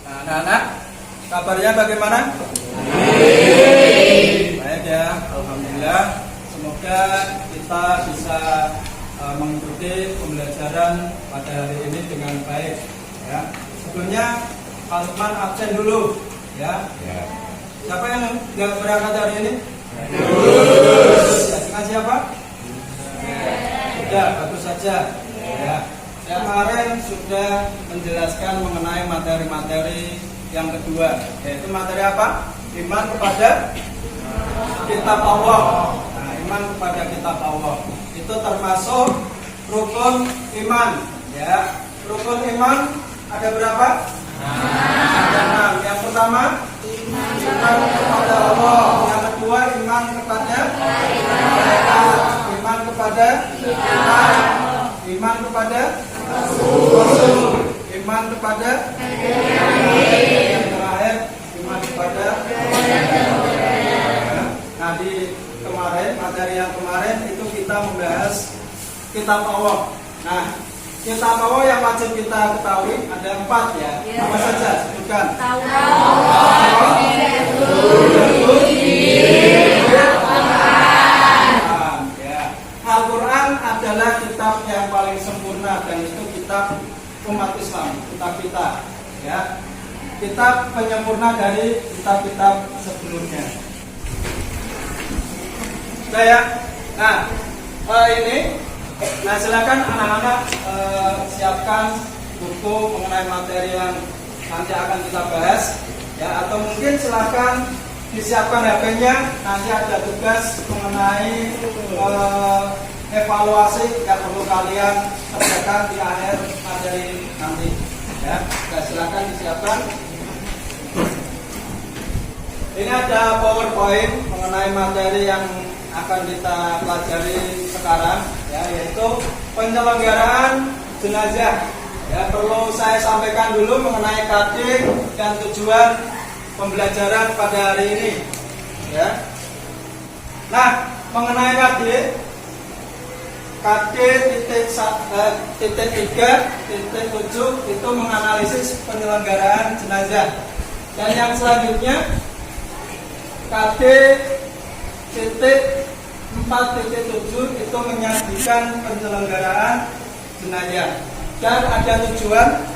Anak-anak, kabarnya bagaimana? Baik ya, alhamdulillah. Semoga kita bisa mengikuti pembelajaran pada hari ini dengan baik. Ya. Sebelumnya, Pak Lukman absen dulu. Ya. Siapa yang nggak berangkat hari ini? Dengan siapa? Sudah, bagus saja. Ya. Kemarin sudah menjelaskan mengenai materi-materi yang kedua, yaitu materi apa? Iman kepada kitab Allah. Nah, iman kepada kitab Allah itu termasuk rukun iman. Ya, rukun iman ada berapa? Ada 6. Yang pertama, iman kepada Allah. Yang kedua, iman kepada malaikat. Iman kepada iman kepada Rasul, iman kepada yang terakhir, iman kepada. Nah, di kemarin, materi yang kemarin itu kita membahas kitab Allah. Nah, kitab Allah yang wajib kita ketahui ada 4 ya. Apa saja? Sebutkan. Al-Quran adalah kitab yang paling sempurna dan itu kitab umat Islam, kitab kita, ya, kitab penyempurna dari kitab-kitab sebelumnya. Saya, ini, silakan anak-anak siapkan buku mengenai materi yang nanti akan kita bahas, ya, atau mungkin silakan disiapkan HP-nya, nanti ada tugas mengenai evaluasi yang perlu kalian kerjakan di akhir materi nanti. Ya, silakan disiapkan. Ini ada PowerPoint mengenai materi yang akan kita pelajari sekarang, ya, yaitu penyelenggaraan jenazah. Ya, perlu saya sampaikan dulu mengenai KD dan tujuan pembelajaran pada hari ini, ya. Nah, mengenai KD titik 3.7 itu menganalisis penyelenggaraan jenazah. Dan yang selanjutnya KD titik 4.7 itu menyajikan penyelenggaraan jenazah. Dan ada tujuan,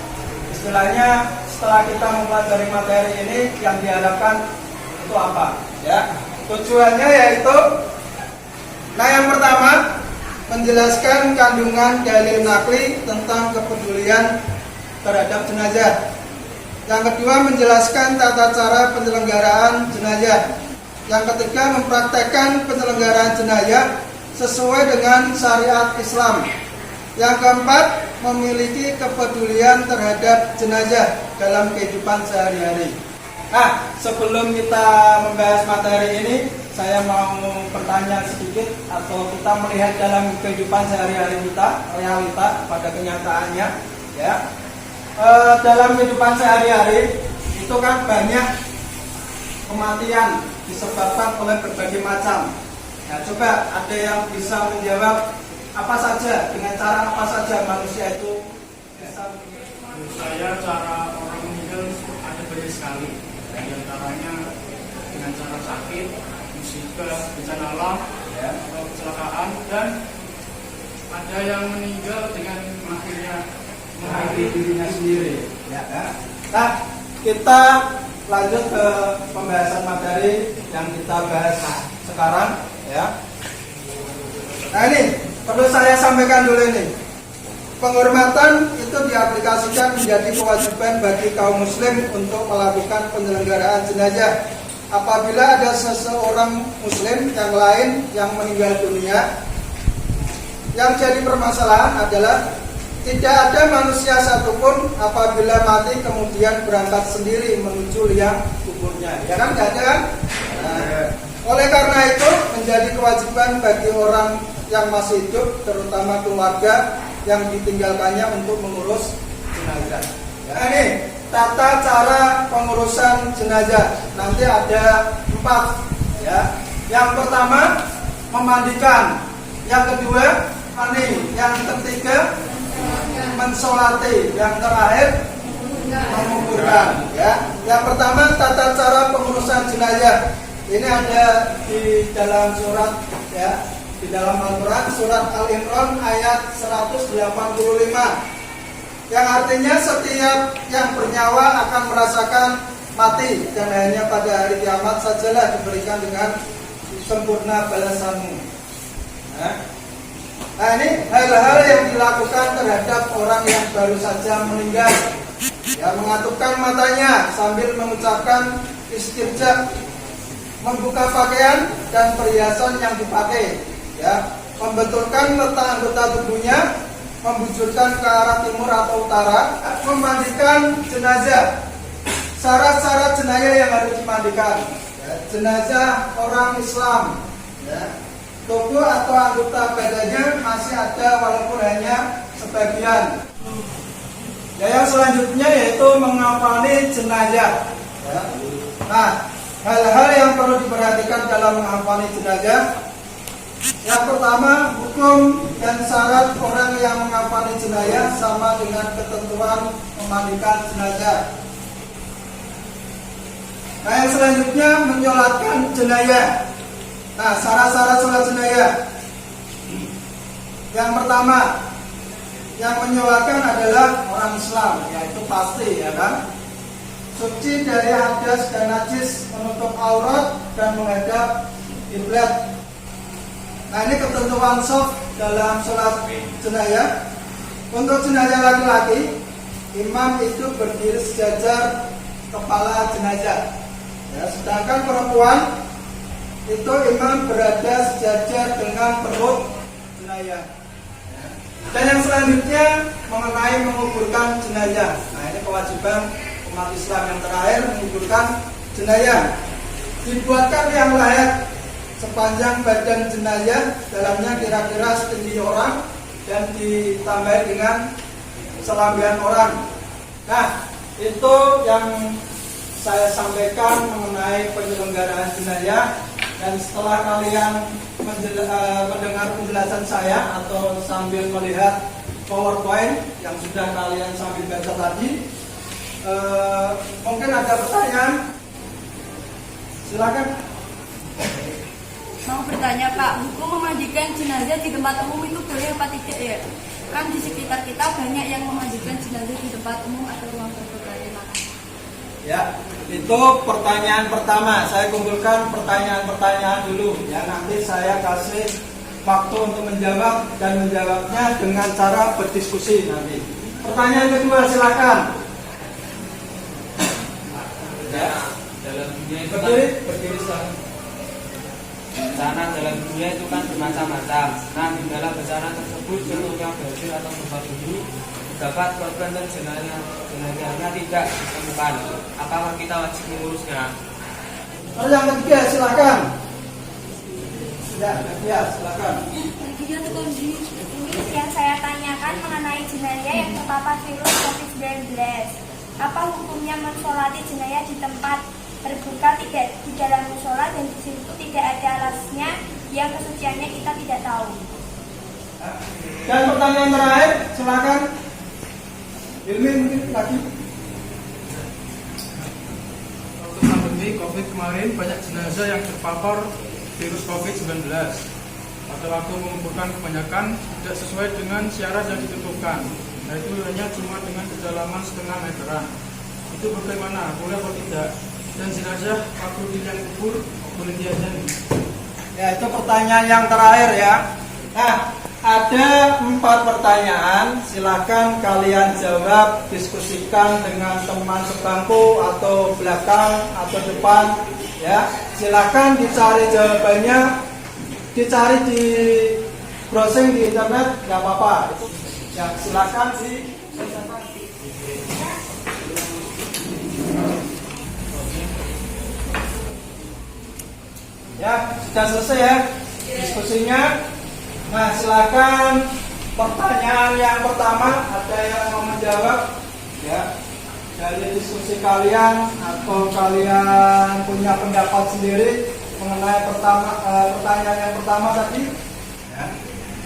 istilahnya setelah kita mempelajari materi ini yang diharapkan itu apa, ya? Tujuannya yaitu, yang pertama menjelaskan kandungan dalil nakli tentang kepedulian terhadap jenazah. Yang kedua menjelaskan tata cara penyelenggaraan jenazah. Yang ketiga mempraktekkan penyelenggaraan jenazah sesuai dengan syariat Islam. Yang keempat memiliki kepedulian terhadap jenazah dalam kehidupan sehari-hari. Nah, sebelum kita membahas materi ini, saya mau bertanya sedikit atau kita melihat dalam kehidupan sehari-hari kita, realita pada kenyataannya, ya. Dalam kehidupan sehari-hari itu kan banyak kematian disebabkan oleh berbagai macam. Nah, coba ada yang bisa menjawab apa saja, dengan cara apa saja manusia itu bisa. Menurut saya cara orang meninggal ada banyak sekali. Di antaranya dengan cara sakit, musibah, bencana alam, ya, atau kecelakaan, dan ada yang meninggal dengan mengakhiri dirinya sendiri. Ya. Nah, kita lanjut ke pembahasan materi yang kita bahas sekarang, ya. Nah, ini perlu saya sampaikan dulu ini. Penghormatan itu diaplikasikan menjadi kewajiban bagi kaum muslim untuk melakukan penyelenggaraan jenazah. Apabila ada seseorang muslim yang lain yang meninggal dunia, yang jadi permasalahan adalah tidak ada manusia satupun apabila mati kemudian berangkat sendiri menuju liang kuburnya. Ya kan, tidak ada kan? Nah, oleh karena itu menjadi kewajiban bagi orang yang masih hidup, terutama keluarga yang ditinggalkannya untuk mengurus jenazah. Ya, ini tata cara pengurusan jenazah. Nanti ada 4. Ya. Yang pertama memandikan, yang kedua mandi, yang ketiga mensolati, yang terakhir menguburkan. Ya. Yang pertama tata cara pengurusan jenazah. Ini ada di dalam surat, ya, di dalam Al-Quran, surat Al-Imran ayat 185, yang artinya setiap yang bernyawa akan merasakan mati, dan hanya pada hari kiamat sajalah diberikan dengan sempurna balasanmu. Nah, ini hal-hal yang dilakukan terhadap orang yang baru saja meninggal. Ya, mengatupkan matanya sambil mengucapkan istirja, membuka pakaian dan perhiasan yang dipakai, ya, membetulkan letak anggota tubuhnya, membujurkan ke arah timur atau utara, memandikan jenazah. Syarat-syarat jenazah yang harus dimandikan, ya, jenazah orang Islam, ya, tubuh atau anggota badannya masih ada walaupun hanya sebagian. Ya, yang selanjutnya yaitu mengafani jenazah. Ya. Nah, hal-hal yang perlu diperhatikan dalam mengafani jenazah. Yang pertama, hukum dan syarat orang yang mengafani jenazah sama dengan ketentuan memandikan jenazah. Nah, yang selanjutnya menyolatkan jenazah. Nah, syarat-syarat sholat jenazah. Yang pertama, yang menyolatkan adalah orang Islam, yaitu pasti, ya kan? Suci dari hadas dan najis, menutup aurat dan menghadap kiblat. Nah, ini ketentuan shaf dalam sholat jenazah. Untuk jenazah laki-laki, imam itu berdiri sejajar kepala jenazah. Ya, sedangkan perempuan itu imam berada sejajar dengan perut jenazah. Ya. Dan yang selanjutnya mengenai menguburkan jenazah. Nah, ini kewajiban umat Islam yang terakhir, menguburkan jenazah. Dibuatkan yang layak sepanjang badan jenazah, dalamnya kira-kira setinggi orang, dan ditambah dengan selambian orang. Nah, itu yang saya sampaikan mengenai penyelenggaraan jenazah. Dan setelah kalian mendengar penjelasan saya atau sambil melihat PowerPoint yang sudah kalian sambil baca tadi, mungkin ada pertanyaan. Silakan. Mau bertanya Pak, hukum memandikan jenazah di tempat umum itu boleh apa tidak ya? Kan di sekitar kita banyak yang memandikan jenazah di tempat umum atau ruang terbuka. Terima kasih. Ya, itu pertanyaan pertama. Saya kumpulkan pertanyaan-pertanyaan dulu. Ya, nanti saya kasih waktu untuk menjawab dan menjawabnya dengan cara berdiskusi nanti. Pertanyaan kedua, silakan. Ya, dalam dunia itu Berdiri silakan. bencana dalam dunia itu kan bermacam-macam. Nah, di dalam bencana tersebut contohnya banjir atau gempa bumi, dapat korban dan jenazahnya tidak ditemukan. Apakah kita wajib mengurusnya? Lalu yang ketiga, silakan. Ya, silakan. Ini yang saya tanyakan mengenai jenazah yang terpapar virus COVID-19. Apa hukumnya mensolati jenazah di tempat terbuka, tidak di dalam musola, dan di situ tidak ada alasnya yang kesuciannya kita tidak tahu? Dan pertanyaan terakhir, silakan. Ilmi mungkin lagi. Waktu pandemi COVID kemarin, banyak jenazah yang terpapar virus COVID-19. Pada waktu menguburkan kebanyakan tidak sesuai dengan syarat yang ditentukan, yaitu hanya cuma dengan kedalaman setengah meteran. Itu bagaimana? Boleh atau tidak? Dan jenazah waktu dilihat kubur boleh diadani? Ya, itu pertanyaan yang terakhir ya. Nah, ada 4 pertanyaan. Silakan kalian jawab, diskusikan dengan teman sebangku atau belakang atau depan. Ya, silakan dicari jawabannya, dicari di browsing di internet, nggak apa-apa. Ya, silakan sih. Ya, sudah selesai ya diskusinya. Nah, silakan pertanyaan yang pertama, ada yang mau menjawab ya dari diskusi kalian, atau kalian punya pendapat sendiri mengenai pertanyaan yang pertama tadi ya.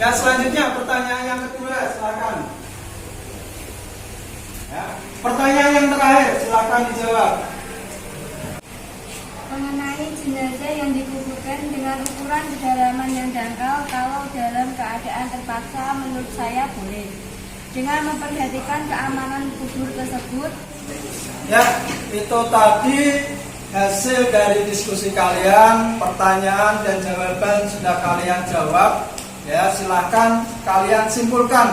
Ya, selanjutnya pertanyaan yang kedua, silakan ya. Pertanyaan yang terakhir, silakan dijawab. Mengenai jenazah yang dikuburkan dengan ukuran kedalaman yang dangkal, kalau dalam keadaan terpaksa, menurut saya boleh. Dengan memperhatikan keamanan kubur tersebut. Ya, itu tadi hasil dari diskusi kalian, pertanyaan dan jawaban sudah kalian jawab. Ya, silahkan kalian simpulkan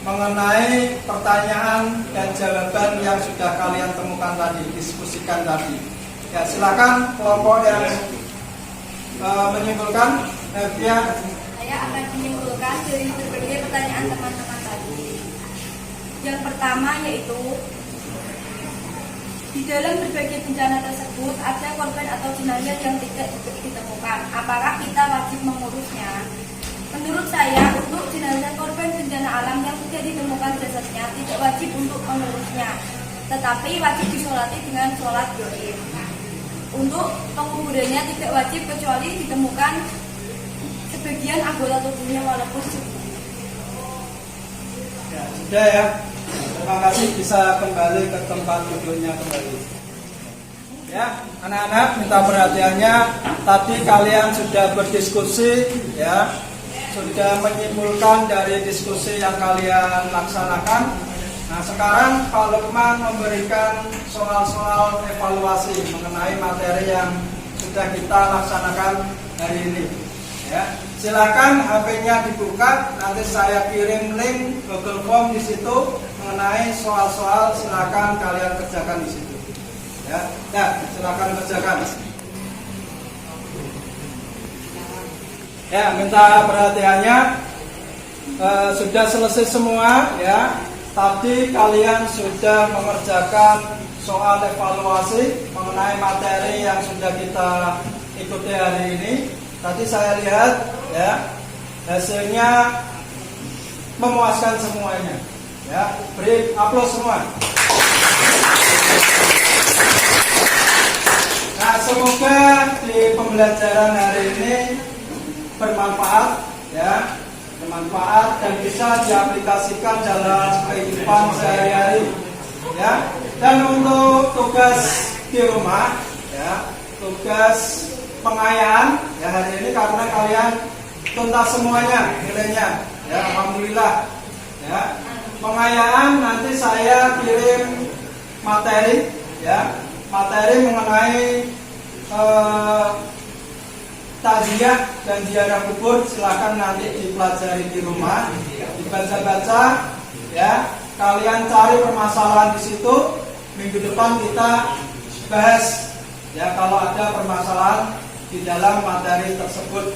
mengenai pertanyaan dan jawaban yang sudah kalian temukan tadi, diskusikan tadi. Ya, silakan kelompok yang menyimpulkan. Biar Saya akan menyimpulkan dari berbagai pertanyaan teman-teman tadi. Yang pertama yaitu di dalam berbagai bencana tersebut ada korban atau jenazah yang tidak ditemukan. Apakah kita wajib mengurusnya? Menurut saya, untuk jenazah korban bencana alam yang tidak ditemukan jasadnya tidak wajib untuk mengurusnya, tetapi wajib disolati dengan sholat gaib. Untuk penguburannya tidak wajib kecuali ditemukan sebagian anggota tubuhnya walaupun sedikit. ya, sudah ya. Terima kasih, bisa kembali ke tempat duduknya kembali. Ya, anak-anak minta perhatiannya. Tadi kalian sudah berdiskusi ya, sudah menyimpulkan dari diskusi yang kalian laksanakan. Nah, sekarang Pak Lukman memberikan soal-soal evaluasi mengenai materi yang sudah kita laksanakan hari ini. Ya, silakan HP-nya dibuka, nanti saya kirim link Google Form di situ mengenai soal-soal, silakan kalian kerjakan di situ. Ya, silakan kerjakan. Ya, minta perhatiannya. Sudah selesai semua ya. Tadi kalian sudah mengerjakan soal evaluasi mengenai materi yang sudah kita ikuti hari ini. Tadi saya lihat ya, hasilnya memuaskan semuanya. Ya, beri aplaus semua. Nah, semoga di pembelajaran hari ini bermanfaat ya. Bermanfaat dan bisa diaplikasikan dalam kehidupan sehari-hari ya. Dan untuk tugas di rumah ya, tugas pengayaan ya hari ini, karena kalian tuntas semuanya nilainya ya, alhamdulillah ya. Pengayaan nanti saya kirim materi ya, materi mengenai takziah dan ziarah kubur. Silakan nanti dipelajari di rumah, dibaca-baca ya. Kalian cari permasalahan di situ. Minggu depan kita bahas ya kalau ada permasalahan di dalam materi tersebut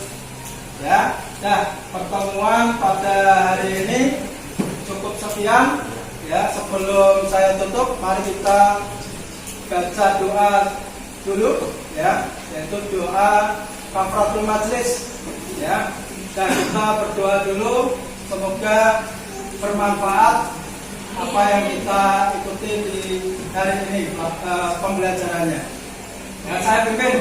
ya. Nah, pertemuan pada hari ini cukup sekian ya. Sebelum saya tutup, mari kita baca doa dulu ya, yaitu doa kafaratul majlis ya. Dan kita berdoa dulu, semoga bermanfaat apa yang kita ikuti di hari ini pembelajarannya. Ya, saya pimpin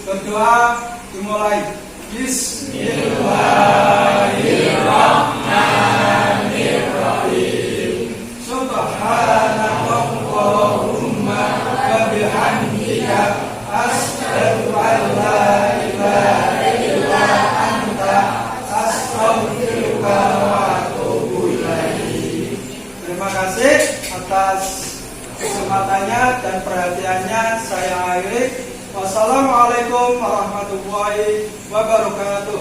berdoa, dimulai. Bismillahirrahmanirrahim. Subhanallahumma wa bihamdika asyhadu an la ilaha illa anta astaghfiruka wa atubu ilaik. Terima kasih atas kesempatannya dan perhatiannya. Saya akhiri. Wassalamualaikum warahmatullahi wabarakatuh.